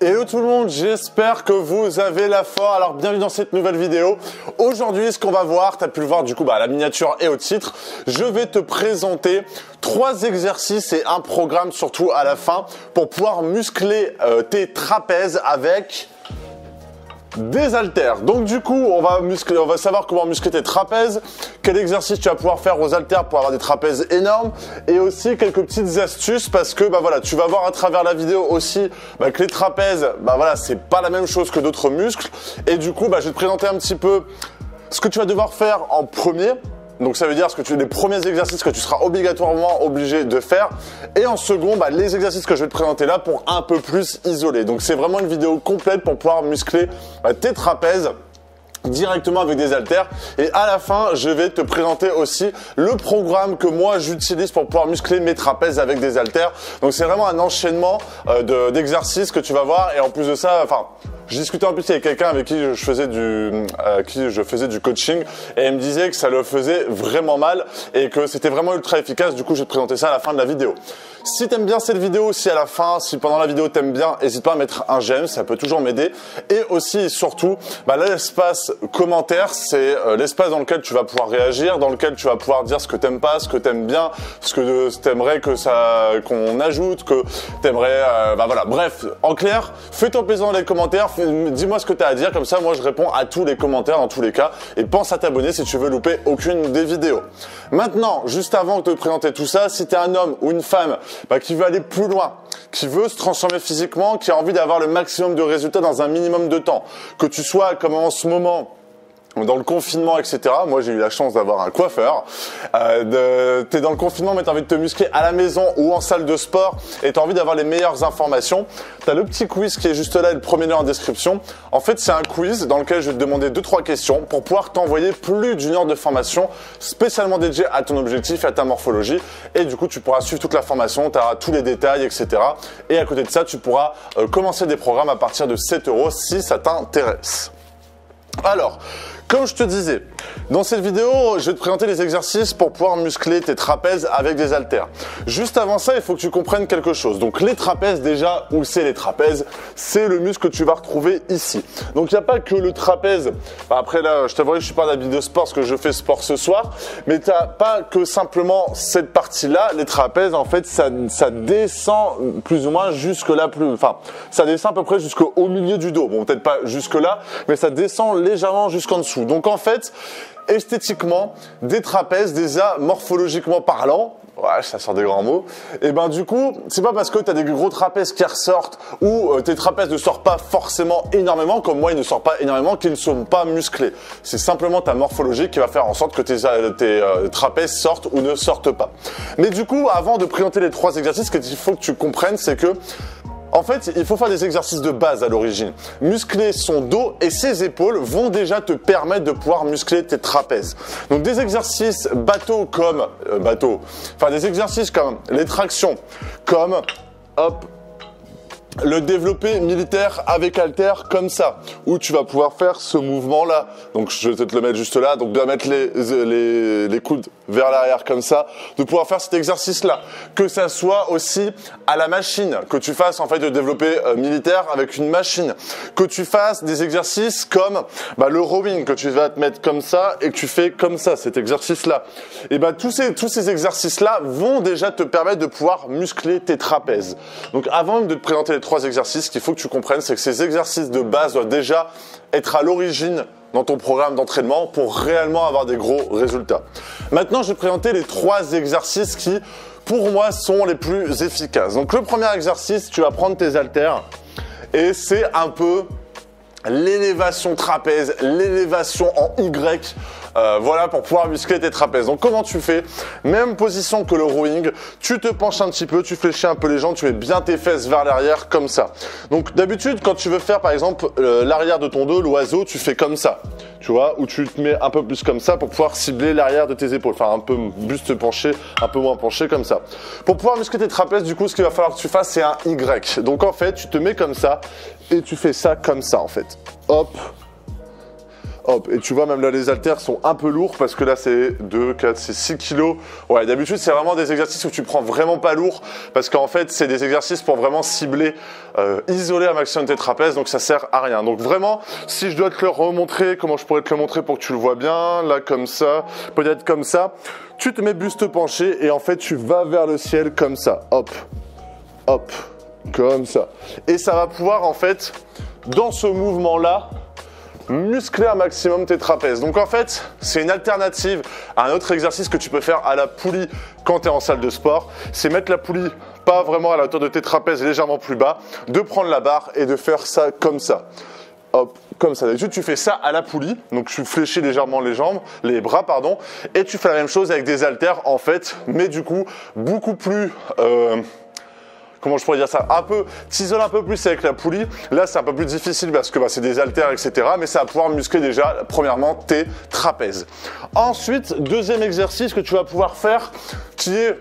Hello tout le monde, j'espère que vous avez la forme. Alors bienvenue dans cette nouvelle vidéo. Aujourd'hui, ce qu'on va voir, tu as pu le voir du coup à la miniature et au titre, je vais te présenter 3 exercices et un programme surtout à la fin pour pouvoir muscler tes trapèzes avec des haltères. Donc du coup, on va savoir comment muscler tes trapèzes, quel exercice tu vas pouvoir faire aux haltères pour avoir des trapèzes énormes et aussi quelques petites astuces parce que voilà, tu vas voir à travers la vidéo aussi que les trapèzes, voilà, c'est pas la même chose que d'autres muscles et du coup, je vais te présenter un petit peu ce que tu vas devoir faire en premier. Donc ça veut dire les premiers exercices que tu seras obligatoirement obligé de faire. Et en second, les exercices que je vais te présenter là pour un peu plus isoler. Donc c'est vraiment une vidéo complète pour pouvoir muscler tes trapèzes directement avec des haltères. Et à la fin, je vais te présenter aussi le programme que moi j'utilise pour pouvoir muscler mes trapèzes avec des haltères. Donc c'est vraiment un enchaînement d'exercices que tu vas voir. Et en plus de ça, je discutais en plus avec quelqu'un avec qui je faisais du coaching et il me disait que ça le faisait vraiment mal et que c'était vraiment ultra efficace. Du coup, je vais te présenter ça à la fin de la vidéo. Si t'aimes bien cette vidéo, si à la fin, si pendant la vidéo t'aimes bien, n'hésite pas à mettre un j'aime, ça peut toujours m'aider. Et aussi et surtout, l'espace commentaire, c'est l'espace dans lequel tu vas pouvoir réagir, dans lequel tu vas pouvoir dire ce que t'aimes pas, ce que t'aimes bien, ce que t'aimerais qu'on ajoute, que t'aimerais, voilà. Bref, en clair, fais-toi plaisir dans les commentaires. Dis-moi ce que tu as à dire, comme ça moi je réponds à tous les commentaires dans tous les cas et pense à t'abonner si tu veux louper aucune des vidéos. Maintenant, juste avant de te présenter tout ça, si tu es un homme ou une femme qui veut aller plus loin, qui veut se transformer physiquement, qui a envie d'avoir le maximum de résultats dans un minimum de temps, que tu sois comme en ce moment dans le confinement, etc. Moi, j'ai eu la chance d'avoir un coiffeur. T'es dans le confinement, mais t'as envie de te muscler à la maison ou en salle de sport et t'as envie d'avoir les meilleures informations. T'as le petit quiz qui est juste là, le premier lien en description. En fait, c'est un quiz dans lequel je vais te demander 2-3 questions pour pouvoir t'envoyer plus d'une heure de formation spécialement dédiée à ton objectif et à ta morphologie. Et du coup, tu pourras suivre toute la formation, tu auras tous les détails, etc. Et à côté de ça, tu pourras commencer des programmes à partir de 7 € si ça t'intéresse. Alors, comme je te disais, dans cette vidéo, je vais te présenter les exercices pour pouvoir muscler tes trapèzes avec des haltères. Juste avant ça, il faut que tu comprennes quelque chose. Donc les trapèzes, déjà, où c'est les trapèzes? C'est le muscle que tu vas retrouver ici. Donc il n'y a pas que le trapèze. Après là, je t'avoue, je suis pas d'habit de sport parce que je fais sport ce soir. Mais tu n'as pas que simplement cette partie-là. Les trapèzes, en fait, ça descend plus ou moins jusque là. Ça descend à peu près jusqu'au milieu du dos. Bon, peut-être pas jusque là, mais ça descend légèrement jusqu'en dessous. Donc en fait, esthétiquement, des trapèzes, déjà morphologiquement parlant, ouais, ça sort des grands mots, et du coup, c'est pas parce que tu as des gros trapèzes qui ressortent ou tes trapèzes ne sortent pas forcément énormément, comme moi ils ne sortent pas énormément, qu'ils ne sont pas musclés. C'est simplement ta morphologie qui va faire en sorte que tes trapèzes sortent ou ne sortent pas. Mais du coup, avant de présenter les 3 exercices, ce qu'il faut que tu comprennes, c'est que en fait, il faut faire des exercices de base à l'origine. Muscler son dos et ses épaules vont déjà te permettre de pouvoir muscler tes trapèzes. Donc des exercices des exercices comme les tractions, comme le développé militaire avec haltère comme ça, où tu vas pouvoir faire ce mouvement-là. Donc je vais te le mettre juste là, donc de mettre les coudes vers l'arrière comme ça, de pouvoir faire cet exercice-là. Que ça soit aussi à la machine, que tu fasses en fait le développé militaire avec une machine, que tu fasses des exercices comme le rowing, que tu vas te mettre comme ça et que tu fais comme ça, cet exercice-là. Et tous ces exercices-là vont déjà te permettre de pouvoir muscler tes trapèzes. Donc avant même de te présenter les 3 exercices, ce qu'il faut que tu comprennes, c'est que ces exercices de base doivent déjà être à l'origine dans ton programme d'entraînement pour réellement avoir des gros résultats. Maintenant, je vais te présenter les 3 exercices qui, pour moi, sont les plus efficaces. Donc, le premier exercice, tu vas prendre tes haltères et c'est un peu l'élévation trapèze, l'élévation en Y, voilà, pour pouvoir muscler tes trapèzes. Donc comment tu fais? Même position que le rowing, tu te penches un petit peu, tu fléchis un peu les jambes, tu mets bien tes fesses vers l'arrière comme ça. Donc d'habitude, quand tu veux faire par exemple l'arrière de ton dos, l'oiseau, tu fais comme ça, tu vois, ou tu te mets un peu plus comme ça pour pouvoir cibler l'arrière de tes épaules, enfin un peu buste penché, un peu moins penché comme ça. Pour pouvoir muscler tes trapèzes, du coup, ce qu'il va falloir que tu fasses, c'est un Y. Donc en fait, tu te mets comme ça et tu fais ça comme ça en fait. Hop, Hop, et tu vois, même là, les haltères sont un peu lourds parce que là, c'est 2, 4, c'est 6 kilos. Ouais, d'habitude, c'est vraiment des exercices où tu prends vraiment pas lourd parce qu'en fait, c'est des exercices pour vraiment cibler, isoler un maximum tes trapèzes, donc ça sert à rien. Donc vraiment, si je dois te le remontrer, comment je pourrais te le montrer pour que tu le vois bien, là, comme ça, peut-être comme ça, tu te mets buste penché et en fait, tu vas vers le ciel comme ça. Hop, hop, comme ça. Et ça va pouvoir, en fait, dans ce mouvement-là, muscler un maximum tes trapèzes. Donc en fait, c'est une alternative à un autre exercice que tu peux faire à la poulie quand tu es en salle de sport. C'est mettre la poulie pas vraiment à la hauteur de tes trapèzes, légèrement plus bas, de prendre la barre et de faire ça comme ça. Hop, comme ça. D'habitude, tu fais ça à la poulie, donc tu fléchis légèrement les bras, pardon, et tu fais la même chose avec des haltères en fait, mais du coup, beaucoup plus... comment je pourrais dire ça, t'isoles un peu plus avec la poulie. Là, c'est un peu plus difficile parce que c'est des haltères, etc. Mais ça va pouvoir muscler déjà, premièrement, tes trapèzes. Ensuite, deuxième exercice que tu vas pouvoir faire, qui est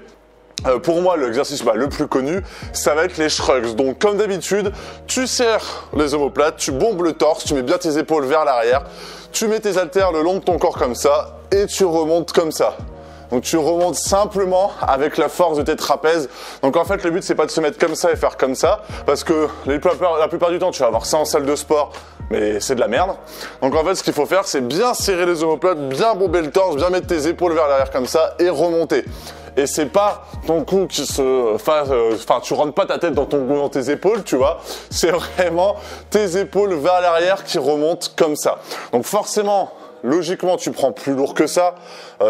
pour moi l'exercice le plus connu, ça va être les shrugs. Donc comme d'habitude, tu serres les omoplates, tu bombes le torse, tu mets bien tes épaules vers l'arrière, tu mets tes haltères le long de ton corps comme ça et tu remontes comme ça. Donc tu remontes simplement avec la force de tes trapèzes. Donc en fait le but c'est pas de se mettre comme ça et faire comme ça, parce que la plupart du temps tu vas avoir ça en salle de sport, mais c'est de la merde. Donc en fait ce qu'il faut faire c'est bien serrer les omoplates, bien bomber le torse, bien mettre tes épaules vers l'arrière comme ça et remonter. Et c'est pas ton cou qui tu rentres pas ta tête dans tes épaules, tu vois. C'est vraiment tes épaules vers l'arrière qui remontent comme ça. Donc forcément, logiquement, tu prends plus lourd que ça.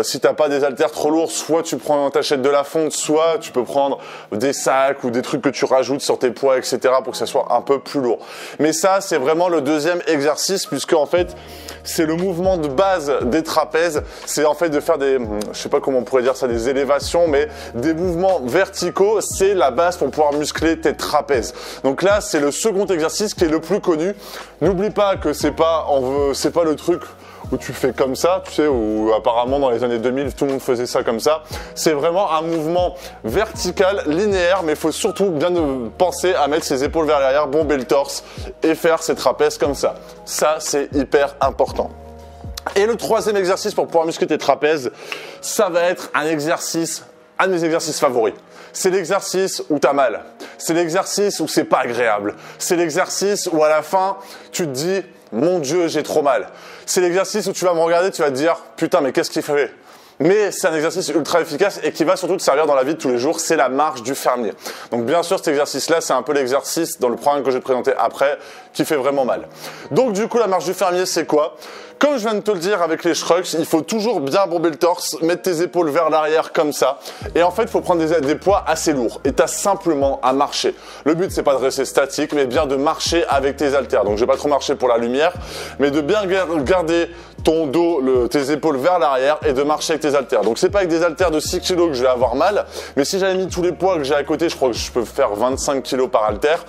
Si t'as pas des haltères trop lourds, soit tu t'achètes de la fonte, soit tu peux prendre des sacs ou des trucs que tu rajoutes sur tes poids, etc. pour que ça soit un peu plus lourd. Mais ça, c'est vraiment le deuxième exercice puisque en fait, c'est le mouvement de base des trapèzes. C'est en fait de faire je sais pas comment on pourrait dire ça, des élévations, mais des mouvements verticaux. C'est la base pour pouvoir muscler tes trapèzes. Donc là, c'est le second exercice qui est le plus connu. N'oublie pas que c'est pas le truc où tu fais comme ça, tu sais, où apparemment dans les années 2000, tout le monde faisait ça comme ça. C'est vraiment un mouvement vertical, linéaire, mais il faut surtout bien penser à mettre ses épaules vers l'arrière, bomber le torse et faire ses trapèzes comme ça. Ça, c'est hyper important. Et le troisième exercice pour pouvoir muscler tes trapèzes, ça va être un de mes exercices favoris. C'est l'exercice où t'as mal. C'est l'exercice où c'est pas agréable. C'est l'exercice où à la fin, tu te dis « Mon Dieu, j'ai trop mal ». C'est l'exercice où tu vas me regarder, tu vas te dire « Putain, mais qu'est-ce qu'il fait ?» Mais c'est un exercice ultra efficace et qui va surtout te servir dans la vie de tous les jours, c'est la marche du fermier. Donc bien sûr, cet exercice-là, c'est un peu l'exercice dans le programme que je vais te présenter après qui fait vraiment mal. Donc du coup, la marche du fermier, c'est quoi ? Comme je viens de te le dire avec les shrugs, il faut toujours bien bomber le torse, mettre tes épaules vers l'arrière comme ça. Et en fait, il faut prendre des poids assez lourds. Et tu as simplement à marcher. Le but, c'est pas de rester statique, mais bien de marcher avec tes haltères. Donc je vais pas trop marcher pour la lumière, mais de bien garder ton dos, tes épaules vers l'arrière et de marcher avec tes haltères. Donc c'est pas avec des haltères de 6 kg que je vais avoir mal, mais si j'avais mis tous les poids que j'ai à côté, je crois que je peux faire 25 kg par haltère.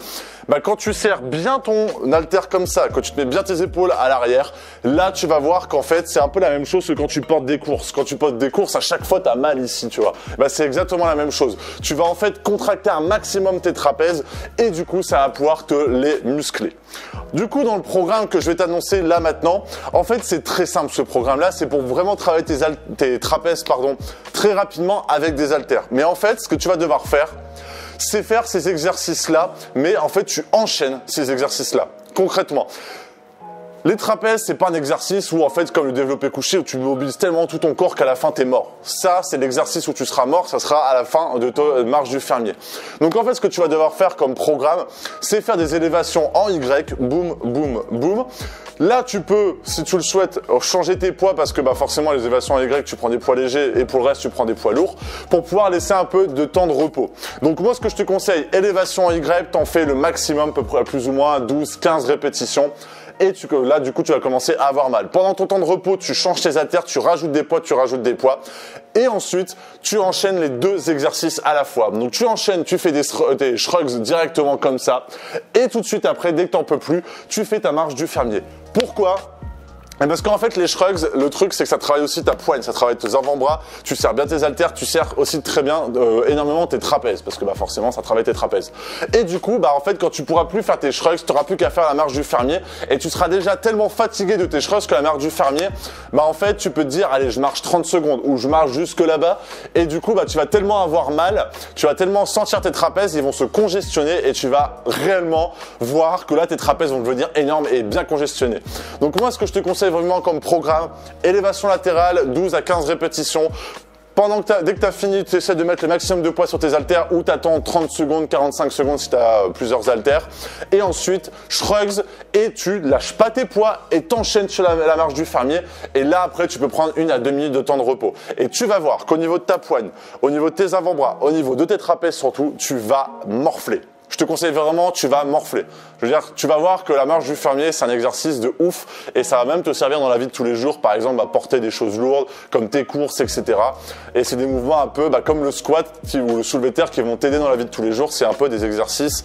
Quand tu serres bien ton haltère comme ça, quand tu te mets bien tes épaules à l'arrière, là tu vas voir qu'en fait c'est un peu la même chose que quand tu portes des courses. Quand tu portes des courses, à chaque fois tu as mal ici, tu vois. C'est exactement la même chose. Tu vas en fait contracter un maximum tes trapèzes et du coup ça va pouvoir te les muscler. Du coup dans le programme que je vais t'annoncer là maintenant, en fait c'est très simple ce programme-là, c'est pour vraiment travailler tes trapèzes très rapidement avec des haltères. Mais en fait ce que tu vas devoir faire, c'est faire ces exercices-là, mais en fait, tu enchaînes ces exercices-là, concrètement. Les trapèzes, c'est pas un exercice où, en fait, comme le développé couché, où tu mobilises tellement tout ton corps qu'à la fin, t'es mort. Ça, c'est l'exercice où tu seras mort, ça sera à la fin de ta marche du fermier. Donc, en fait, ce que tu vas devoir faire comme programme, c'est faire des élévations en Y, boum, boum, boum. Là, tu peux, si tu le souhaites, changer tes poids parce que forcément, les élévations en Y, tu prends des poids légers et pour le reste, tu prends des poids lourds pour pouvoir laisser un peu de temps de repos. Donc, moi, ce que je te conseille, élévation en Y, t'en fais le maximum, à peu près plus ou moins 12, 15 répétitions. Et là, du coup, tu vas commencer à avoir mal. Pendant ton temps de repos, tu changes tes haltères, tu rajoutes des poids. Et ensuite, tu enchaînes les deux exercices à la fois. Donc, tu enchaînes, tu fais des shrugs directement comme ça. Et tout de suite après, dès que tu n'en peux plus, tu fais ta marche du fermier. Pourquoi ? Et parce qu'en fait, les shrugs, le truc, c'est que ça travaille aussi ta poigne, ça travaille tes avant-bras, tu serres bien tes haltères, tu serres aussi très bien, énormément tes trapèzes, parce que bah forcément, ça travaille tes trapèzes. Et du coup, bah en fait, quand tu pourras plus faire tes shrugs, tu n'auras plus qu'à faire la marche du fermier, et tu seras déjà tellement fatigué de tes shrugs que la marche du fermier, bah en fait, tu peux te dire, allez, je marche 30 secondes, ou je marche jusque là-bas, et du coup, bah tu vas tellement avoir mal, tu vas tellement sentir tes trapèzes, ils vont se congestionner, et tu vas réellement voir que là, tes trapèzes vont devenir énormes et bien congestionnés. Donc moi, ce que je te conseille vraiment comme programme, élévation latérale, 12 à 15 répétitions. Dès que tu as fini, tu essaies de mettre le maximum de poids sur tes haltères ou tu attends 30 secondes, 45 secondes si tu as plusieurs haltères. Et ensuite, shrugs et tu lâches pas tes poids et t'enchaînes sur la marche du fermier. Et là, après, tu peux prendre 1 à 2 minutes de temps de repos. Et tu vas voir qu'au niveau de ta poigne, au niveau de tes avant-bras, au niveau de tes trapèzes surtout, tu vas morfler. Je te conseille vraiment, tu vas morfler. Je veux dire, tu vas voir que la marche du fermier, c'est un exercice de ouf et ça va même te servir dans la vie de tous les jours, par exemple, à porter des choses lourdes, comme tes courses, etc. Et c'est des mouvements un peu comme le squat ou le soulevé de terre qui vont t'aider dans la vie de tous les jours. C'est un peu des exercices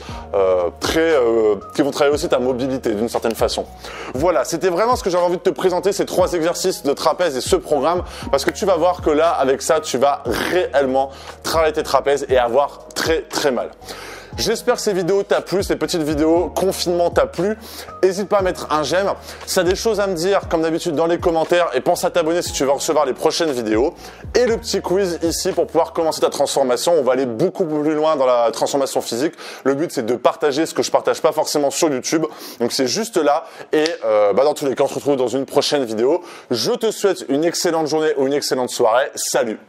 qui vont travailler aussi ta mobilité d'une certaine façon. Voilà, c'était vraiment ce que j'avais envie de te présenter, ces 3 exercices de trapèze et ce programme, parce que tu vas voir que là, avec ça, tu vas réellement travailler tes trapèzes et avoir très mal. J'espère que ces vidéos t'a plu, ces petites vidéos confinement t'a plu. N'hésite pas à mettre un j'aime. Si tu as des choses à me dire, comme d'habitude, dans les commentaires, et pense à t'abonner si tu veux recevoir les prochaines vidéos. Et le petit quiz ici pour pouvoir commencer ta transformation. On va aller beaucoup plus loin dans la transformation physique. Le but, c'est de partager ce que je partage pas forcément sur YouTube. Donc c'est juste là. Et dans tous les cas, on se retrouve dans une prochaine vidéo. Je te souhaite une excellente journée ou une excellente soirée. Salut!